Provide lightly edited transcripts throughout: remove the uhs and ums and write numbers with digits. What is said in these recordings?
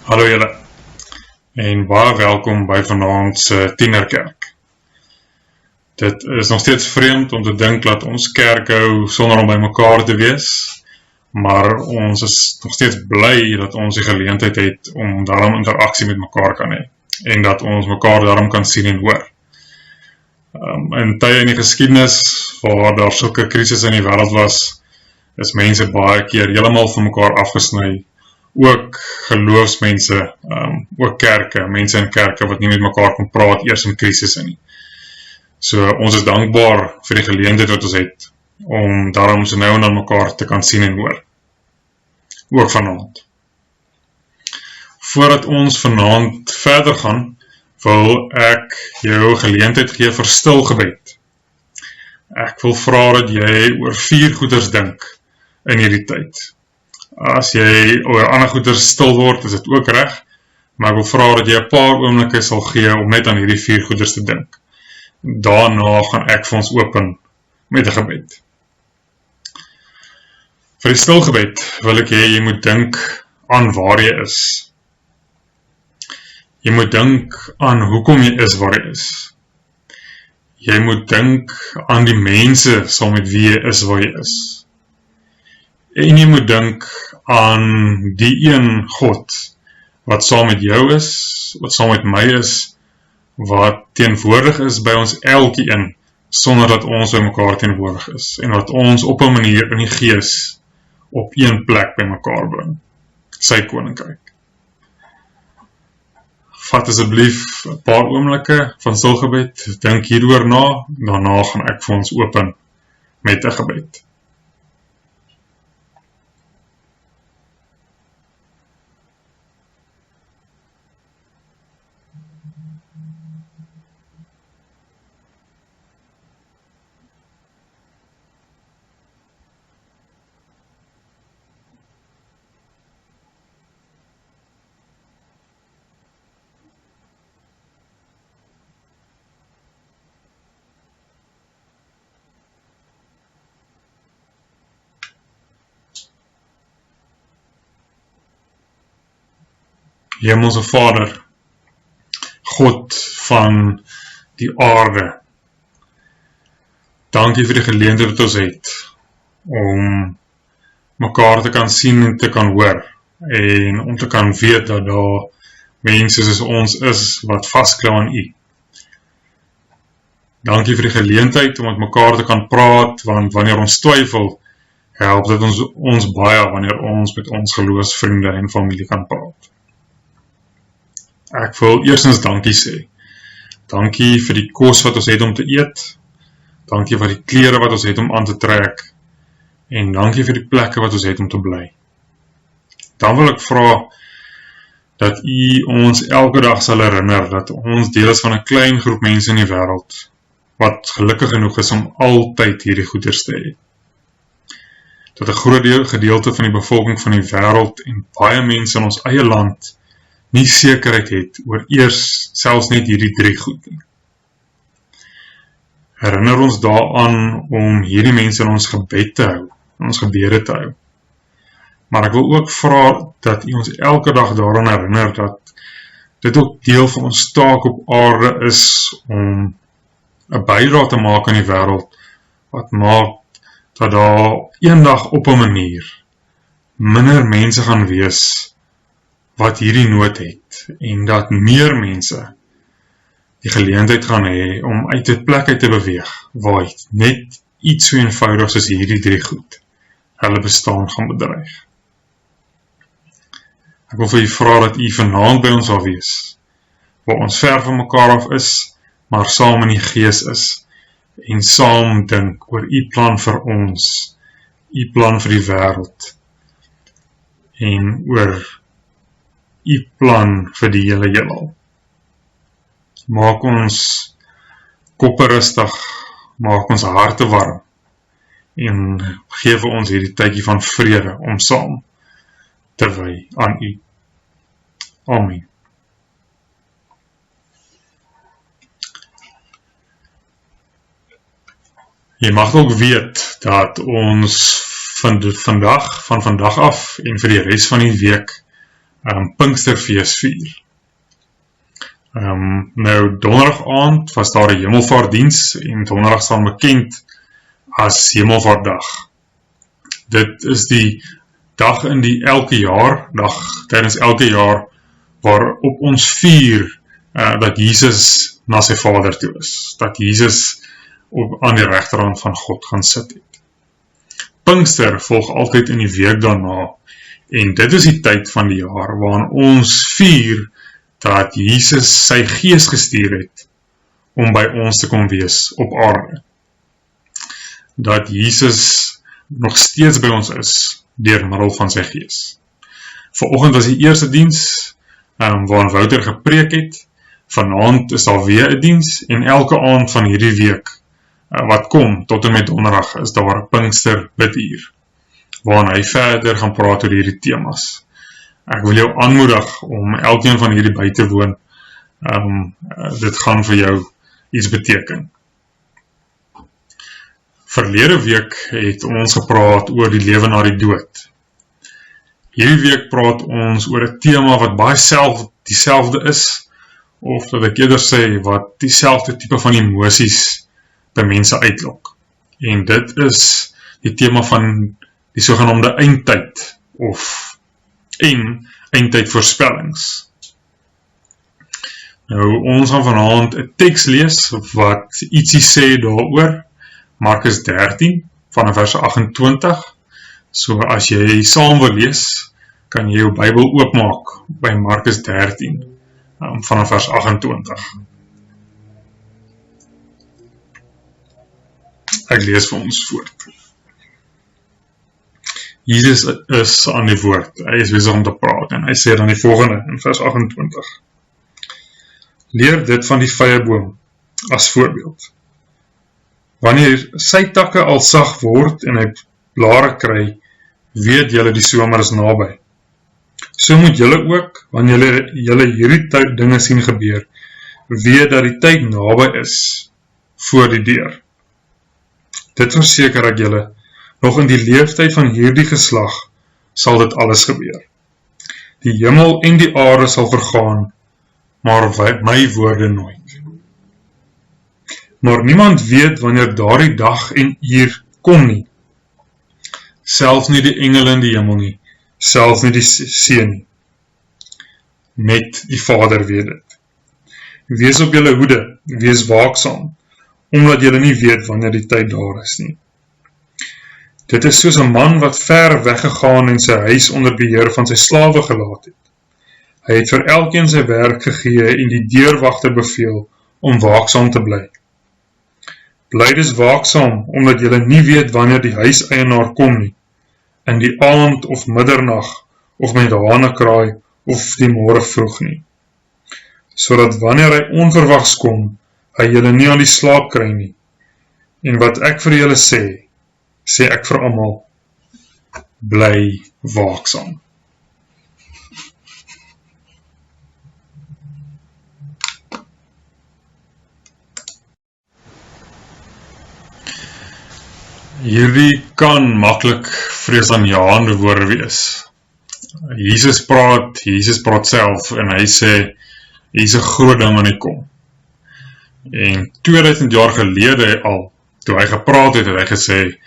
Hallo julle en baie welkom by vanaand se Tienerkerk. Dit is nog steeds vreemd om te dink dat ons kerk hou sonder om by mekaar te wees, maar ons is nog steeds bly dat ons die geleentheid het om daarom interaksie met mekaar kan hê en dat ons mekaar daarom kan sien en hoor. In tye in die geskiedenis waar daar sulke krisis in die wêreld was, is mense baie keer heeltemal van mekaar afgesny. Ook geloofsmense, ook kerke, mense in kerke wat nie met mekaar kon praat eers in krisisse nie. So ons is dankbaar vir die geleentheid wat ons het om daarom so nou en dan mekaar te kan sien en hoor. Ook vanaand. Voordat ons vanaand verder gaan, wil ek jou geleentheid gee vir stil gebed. Ek wil vra dat jy oor 4 goeders dink in hierdie tyd. As jy oor ander goeders stil word, is dit ook reg, maar ek wil vra dat jy 'n paar oomblikke sal gee om net aan hierdie 4 goeders te dink. Daarna gaan ek vir ons open met 'n gebed. Vir die stilgebed wil ek hê jy moet dink aan waar jy is. Jy moet dink aan hoekom jy is waar jy is. Jy moet dink aan die mense saam met wie jy is waar jy is. En jy moet dink aan die een God wat saam met jou is, wat saam met my is, wat teenwoordig is by ons elkeen, sonder dat ons by mekaar teenwoordig is, en wat ons op 'n manier in die gees op een plek by mekaar bring, sy koninkryk. Vat asseblief 'n paar oomblikke van stilgebed, dink hieroor na, daarna gaan ek vir ons open met 'n gebed. Hemelse Vader, God van die aarde, dankie vir die geleentheid wat ons het, om mekaar te kan sien en te kan hoor, en om te kan weet dat daar mense soos ons is, wat vasklou aan U. Dankie vir die geleentheid om met mekaar te kan praat, want wanneer ons twyfel, help dit ons baie, wanneer ons met ons geloofsvriende en familie kan praat. Ek wil eerstens dankie sê. Dankie vir die kos wat ons het om te eet. Dankie vir die klere wat ons het om aan te trek. En dankie vir die plekke wat ons het om te bly. Dan wil ek vra dat U ons elke dag sal herinner dat ons deel is van 'n klein groep mense in die wêreld wat gelukkig genoeg is om altyd hierdie goeders te hê. Dat 'n groot gedeelte van die bevolking van die wêreld en baie mense in ons eie land nie sekerheid het oor eers selfs net hierdie 3 goed nie. Herinner ons daaraan om hierdie mense in ons gebed te hou, in ons gebede te hou. Maar ek wil ook vra dat U ons elke dag daaraan herinner dat dit ook deel van ons taak op aarde is om 'n bydrae te maak aan die wêreld, wat maak dat daar eendag op 'n manier minder mense gaan wees wat hierdie nood het, en dat meer mense die geleentheid gaan hê om uit die plek uit te beweeg, waar net iets so eenvoudig soos hierdie 3 goed hulle bestaan gaan bedreig. Ek wil vir U vra dat U vanaand by ons sal wees, waar ons ver van mekaar af is, maar saam in die gees is, en saam dink oor U plan vir ons, U plan vir die wêreld, en oor U plan vir die hele heelal. Maak ons koppe rustig, maak ons harte warm, en gee vir ons hierdie tydjie van vrede om saam te wy aan U. Amen. Jy mag ook weet dat ons van vandag af en vir die res van die week Pinksterfees vier. Nou, donderdag aand was daar 'n hemelvaartdiens en donderdag staan bekend as Hemelvaartdag. Dit is die dag in die tydens elke jaar, waarop ons vier dat Jesus na sy Vader toe is, dat Jesus aan die regterhand van God gaan sit het. Pinkster volg altyd in die week daarna, en dit is die tyd van die jaar waarin ons vier dat Jesus sy gees gestuur het om by ons te kom wees op aarde. Dat Jesus nog steeds by ons is deur middel van sy gees. Vanoggend was die eerste diens waarin Wouter gepreek het. Vanaand is daar weer 'n diens en elke aand van hierdie week wat kom tot en met donderdag is daar 'n Pinkster biduur waarin hy verder gaan praat oor hierdie temas. Ek wil jou aanmoedig om elkeen van hierdie by te woon. Dit gaan vir jou iets beteken. Verlede week het ons gepraat oor die lewe na die dood. Hierdie week praat ons oor 'n tema wat baie dieselfde is, of dat ek eerder sê wat dieselfde tipe van emosies by mense uitlok. En dit is die tema van die sogenaamde eindtyd en eindtydvoorspellings. Nou, ons gaan vanaand 'n teks lees wat ietsie sê daaroor, Markus 13 vanaf vers 28. So as jy saam wil lees, kan jy jou Bybel oopmaak by Markus 13 vanaf vers 28. Ek lees vir ons voort. Jesus is aan die woord, hy is besig om te praat, en hy sê dan die volgende in vers 28. Leer dit van die vyeboom as voorbeeld. Wanneer sy takke al sag word en hy blare kry, weet julle die somer is naby. So moet julle ook, wanneer julle hierdie dinge sien gebeur, weet dat die tyd naby is voor die deur. Dit verseker ek julle, nog in die leeftyd van hierdie geslag sal dit alles gebeur. Die hemel en die aarde sal vergaan, maar my woorde nooit. Maar niemand weet wanneer daardie dag en uur kom nie. Selfs nie die engele in die hemel nie, selfs nie die seun nie. Net die Vader weet dit. Wees op julle hoede, wees waaksaam, omdat julle nie weet wanneer die tyd daar is nie. Dit is soos 'n man wat ver weggegaan en sy huis onder beheer van sy slawe gelaat het. Hy het vir elkeen sy werk gegee en die deurwagter beveel om waaksaam te bly. Bly dus waaksaam, omdat julle nie weet wanneer die huiseienaar kom nie, in die aand of middernag, of met hane kraai, of die môre vroeg nie. Sodat wanneer hy onverwags kom, hy julle nie aan die slaap kry nie. En wat ek vir julle sê ek vir almal, bly waaksaam. Hierdie kan maklik vreesaanjaende woorde wees. Jesus praat self en hy sê, hier's 'n groot ding aan die kom. En 2000 jaar gelede al, toe hy gepraat het hy gesê,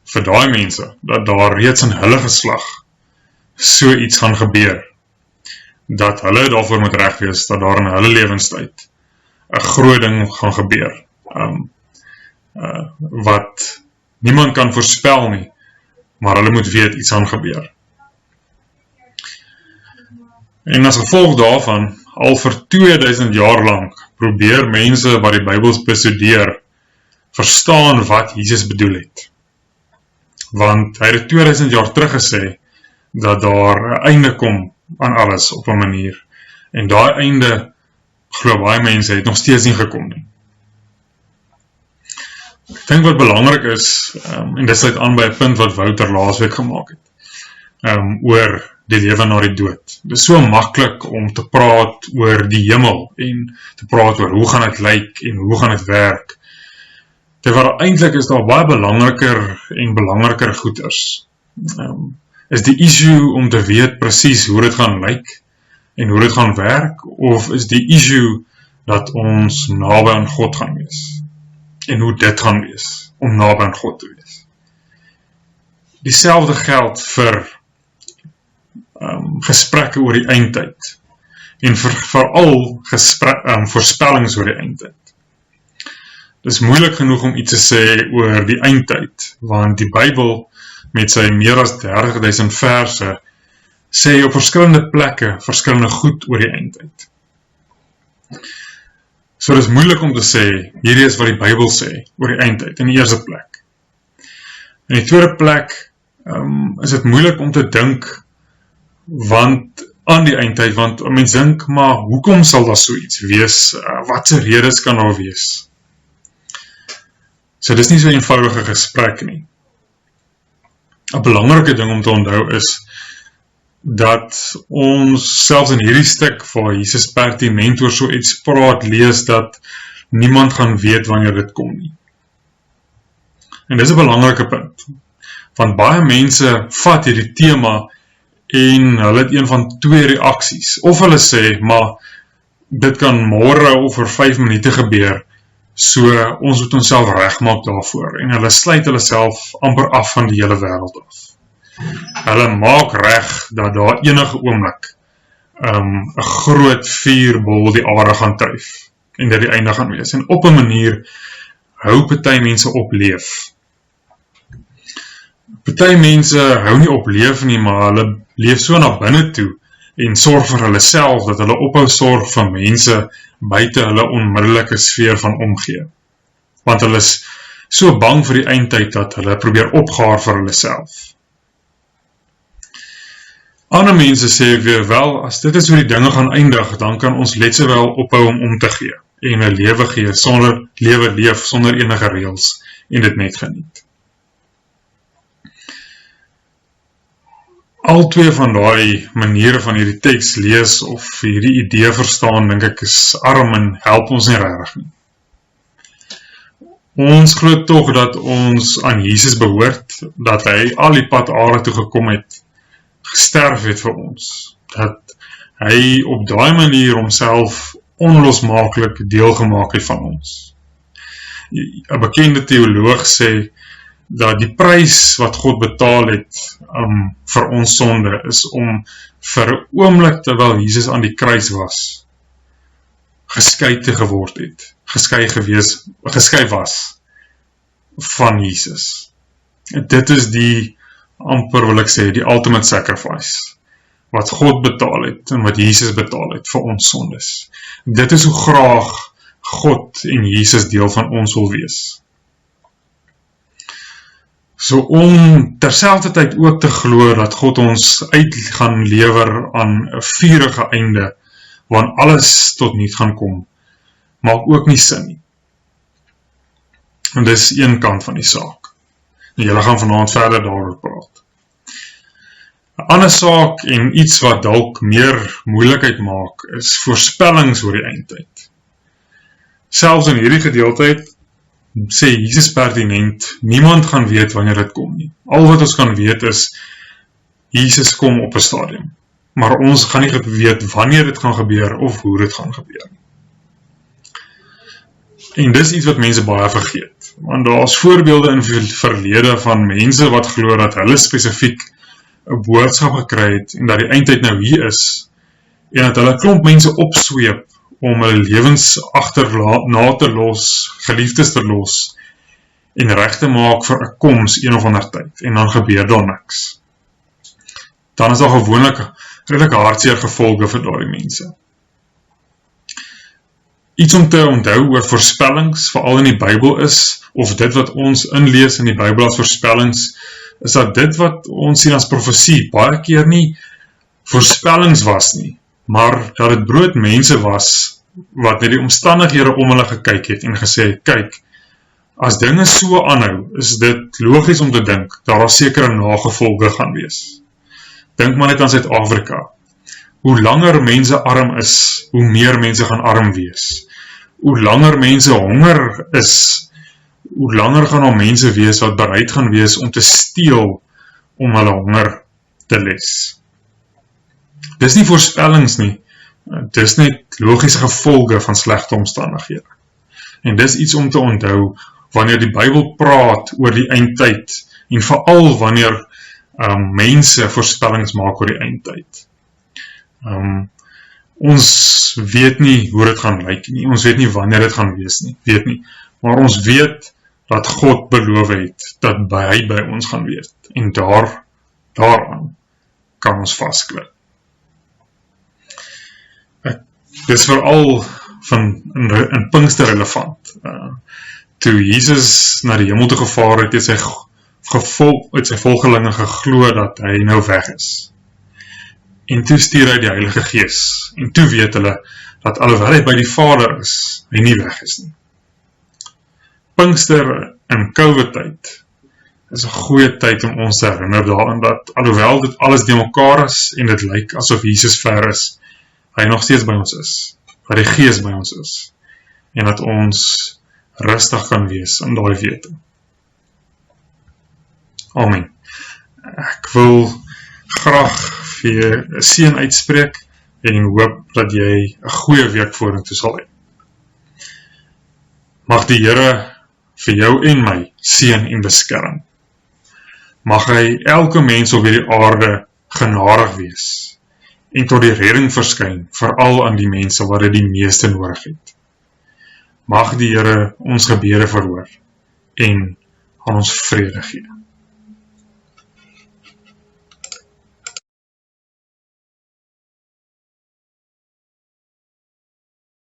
vir daai mense, dat daar reeds in hulle geslag so iets gaan gebeur, dat hulle daarvoor moet reg wees, dat daar in hulle lewenstyd 'n groot ding gaan gebeur, wat niemand kan voorspel nie, maar hulle moet weet iets gaan gebeur. En as gevolg daarvan, al vir 2000 jaar lang, probeer mense wat die Bybel bestudeer, verstaan wat Jesus bedoel het. Want hy het 2000 jaar terug gesê, dat daar 'n einde kom aan alles op 'n manier. En daai einde, glo baie mense, het nog steeds nie gekom nie. Ek dink wat belangrik is, en dit sluit aan by 'n punt wat Wouter laasweek gemaak het, oor die lewe na die dood. Dit is so maklik om te praat oor die hemel, en te praat oor hoe gaan dit lyk, en hoe gaan dit werk. Terwyl eintlik is daar baie belangriker goeders. Is die issue om te weet presies hoe dit gaan lyk en hoe dit gaan werk, of is die issue dat ons naby aan God gaan wees en hoe dit gaan wees om naby aan God te wees? Dieselfde geld vir gesprekke oor die eindtyd en veral voorspellings oor die eindtyd. Dit is moeilik genoeg om iets te sê oor die eindtyd, want die Bybel met sy meer as 30.000 verse sê op verskillende plekke verskillende goed oor die eindtyd. So dit is moeilik om te sê, hierdie is wat die Bybel sê oor die eindtyd, in die eerste plek. In die tweede plek is dit moeilik om te dink aan die eindtyd, want mens dink, maar hoekom sal daar so iets wees? Wat se redes kan daar wees? So dis nie so 'n eenvoudige gesprek nie. 'n belangrike ding om te onthou is dat ons selfs in hierdie stuk waar Jesus pertinent oor so iets praat, lees dat niemand gaan weet wanneer dit kom nie. En dis 'n belangrike punt, want baie mense vat hierdie tema en hulle het een van twee reaksies, of hulle sê, maar dit kan môre of oor 5 minute gebeur, so ons moet onsself regmaak daarvoor, en hulle sluit hulle self amper af van die hele wêreld af. Hulle maak reg dat daar enige oomblik 'n groot vuurbol die aarde gaan tref, en dit die einde gaan wees, en op 'n manier hou party mense op leef. Party mense hou nie op leef nie, maar hulle leef so na binne toe, en sorg vir hulle self, dat hulle ophou sorg vir mense buite hulle onmiddellike sfeer van omgee. Want hulle is so bang vir die eindtyd, dat hulle probeer opgaar vir hulle self. Ander mense sê weer wel, as dit is hoe die dinge gaan eindig, dan kan ons letse wel ophou om te gee, en 'n lewe gee, leef sonder enige reëls, en dit net geniet. Al twee van daai maniere van hierdie teks lees, of hierdie idee verstaan, dink ek is arm en help ons nie regtig nie. Ons glo tog dat ons aan Jesus behoort, dat hy al die pad aarde toe gekom het, gesterf het vir ons, dat hy op daai manier homself onlosmaaklik deel gemaak het van ons. 'n bekende teoloog sê dat die prys wat God betaal het vir ons sonde is om vir 'n oomblik terwyl Jesus aan die kruis was, geskei te geword het, geskei was van Jesus. En dit is die, amper wil ek sê, die ultimate sacrifice, wat God betaal het, en wat Jesus betaal het vir ons sondes. Dit is hoe graag God en Jesus deel van ons wil wees. So om terselfdertyd ook te glo dat God ons uit gaan lewer aan 'n vurige einde, waarin alles tot niet gaan kom, maak ook nie sin nie. En dis een kant van die saak. En julle gaan vanaand verder daaroor praat. 'n ander saak en iets wat dalk meer moeilikheid maak, is voorspellings oor die eindtyd. Selfs in hierdie gedeelte sê Jesus pertinent, niemand gaan weet wanneer dit kom nie. Al wat ons kan weet is, Jesus kom op 'n stadium. Maar ons gaan nie weet wanneer dit gaan gebeur, of hoe dit gaan gebeur. En dis iets wat mense baie vergeet. Want daar is voorbeelde in die verlede van mense wat glo dat hulle spesifiek 'n boodskap gekry het, en dat die eindtyd nou hier is, en dat hulle klomp mense opsweep, om hulle lewens na te los, geliefdes te los, en reg te maak vir 'n koms een of ander tyd, en dan gebeur daar niks. Dan is daar gewoonlik redelike hartseer gevolge vir daardie mense. Iets om te onthou oor voorspellings, veral in die Bybel is, of dit wat ons inlees in die Bybel as voorspellings, is dat dit wat ons sien as profesie, baie keer nie voorspellings was nie, maar dat dit brood mense was, wat met die omstandighede om hulle gekyk het, en gesê, kyk, as dinge so aanhou, is dit logies om te dink, dat daar sekere nagevolge gaan wees. Dink maar net aan Suid-Afrika. Hoe langer mense arm is, hoe meer mense gaan arm wees. Hoe langer mense honger is, hoe langer gaan daar mense wees wat bereid gaan wees om te steel om hulle honger te les. Dis nie voorspellings nie, dis net logiese gevolge van slegte omstandighede. En dis iets om te onthou, wanneer die Bybel praat oor die eindtyd, en veral wanneer mense voorspellings maak oor die eindtyd. Ons weet nie hoe dit gaan lyk nie, ons weet nie wanneer dit gaan wees nie, weet nie, maar ons weet dat God beloof het, dat hy by ons gaan wees, en daaraan kan ons vasklip. Dis veral in Pinkster relevant, toe Jesus na die hemel toe gevaar het, het sy volgelinge geglo dat hy nou weg is. En toe stuur hy die Heilige Gees, en toe weet hulle, dat alhoewel hy by die Vader is, hy nie weg is nie. Pinkster in COVID-tyd is 'n goeie tyd om ons te herinner daaraan dat, alhoewel dit alles die mekaar is, en dit lyk asof Jesus ver is, hy nog steeds by ons is, dat die Gees by ons is, en dat ons rustig kan wees in daai wete. Amen. Ek wil graag vir 'n seën uitspreek, en hoop dat jy 'n goeie week vorentoe sal hê. Mag die Here vir jou en my seën en beskerm. Mag hy elke mens op hierdie aarde genadig wees, en tot die redding verskyn, veral aan die mense wat dit die meeste nodig het. Mag die Here ons gebede verhoor, en aan ons vrede gee.